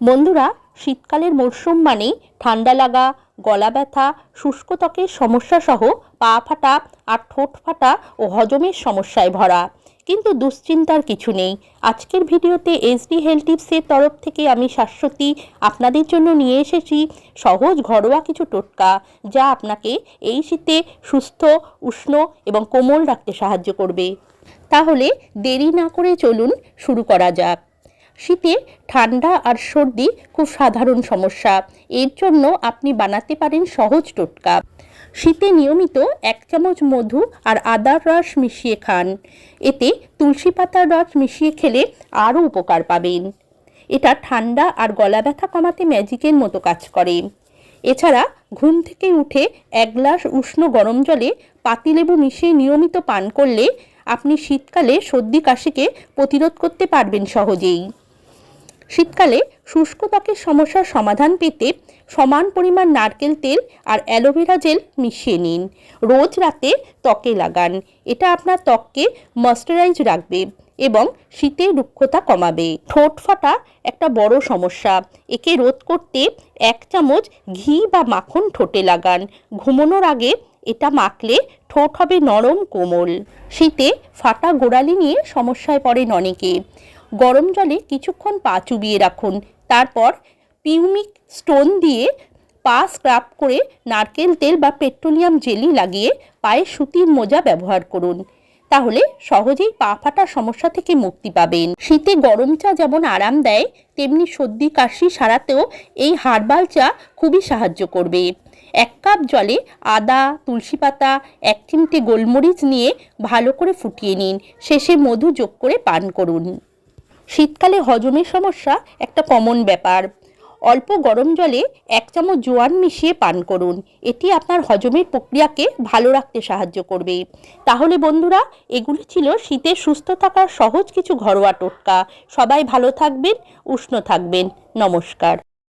বন্ধুরা, শীতকালের মরশুম মানেই ঠান্ডা লাগা, গলা ব্যথা, শুষ্ক ত্বকের সমস্যা সহ পা ফাটা আর ঠোঁট ফাটা ও হজমের সমস্যায় ভরা। কিন্তু দুশ্চিন্তার কিছু নেই। আজকের ভিডিওতে এসডি হেলথ টিপসের তরফ থেকে আমি শাশ্বতী আপনাদের জন্য নিয়ে এসেছি সহজ ঘরোয়া কিছু টোটকা, যা আপনাকে এই শীতে সুস্থ, উষ্ণ এবং কোমল রাখতে সাহায্য করবে। তাহলে দেরি না করে চলুন শুরু করা যাক। শীতে ঠান্ডা আর সর্দি খুব সাধারণ সমস্যা। এর জন্য আপনি বানাতে পারেন সহজ টোটকা। শীতে নিয়মিত 1 চামচ মধু আর আদার রস মিশিয়ে খান। এতে তুলসী পাতার রস মিশিয়ে খেলে আরও উপকার পাবেন। এটা ঠান্ডা আর গলা ব্যথা কমাতে ম্যাজিকের মতো কাজ করে। এছাড়া ঘুম থেকে উঠে 1 গ্লাস উষ্ণ গরম জলে পাতিলেবু মিশিয়ে নিয়মিত পান করলে আপনি শীতকালে সর্দি কাশিকে প্রতিরোধ করতে পারবেন সহজেই। শীতকালে শুষ্ক ত্বকের সমস্যার সমাধান পেতে সমান পরিমাণ নারকেল তেল আর অ্যালোভেরা জেল মিশিয়ে নিন। রোজ রাতে ত্বকে লাগান। এটা আপনার ত্বককে ময়েশ্চারাইজ রাখবে এবং শীতের রুক্ষতা কমাবে। ঠোঁট ফাটা একটা বড় সমস্যা। একে রোধ করতে 1 চামচ ঘি বা মাখন ঠোঁটে লাগান। ঘুমানোর আগে এটা মাখলে ঠোঁট হবে নরম কোমল। শীতে ফাটা গোড়ালি নিয়ে সমস্যায় পড়েন অনেকে। গরম জলে কিছুক্ষণ পা চুবিয়ে রাখুন। তারপর পিউমিক স্টোন দিয়ে পা স্ক্রাব করে নারকেল তেল বা পেট্রোলিয়াম জেলি লাগিয়ে পায়ে সুতির মোজা ব্যবহার করুন। তাহলে সহজেই পা ফাটার সমস্যা থেকে মুক্তি পাবেন। শীতে গরম চা যেমন আরাম দেয়, তেমনি সর্দি কাশি সারাতেও এই হার্বাল চা খুবই সাহায্য করবে। 1 কাপ জলে আদা, তুলসী পাতা, 1 চিমটে গোলমরিচ নিয়ে ভালো করে ফুটিয়ে নিন। শেষে মধু যোগ করে পান করুন। শীতকালে হজমের সমস্যা একটা কমন ব্যাপার। অল্প গরম জলে 1 চামচ জোয়ান মিশিয়ে পান করুন। এটি আপনার হজমের প্রক্রিয়াকে ভালো রাখতে সাহায্য করবে। তাহলে বন্ধুরা, এগুলি ছিল শীতে সুস্থ থাকার সহজ কিছু ঘরোয়া টোটকা। সবাই ভালো থাকবেন, উষ্ণ থাকবেন। নমস্কার।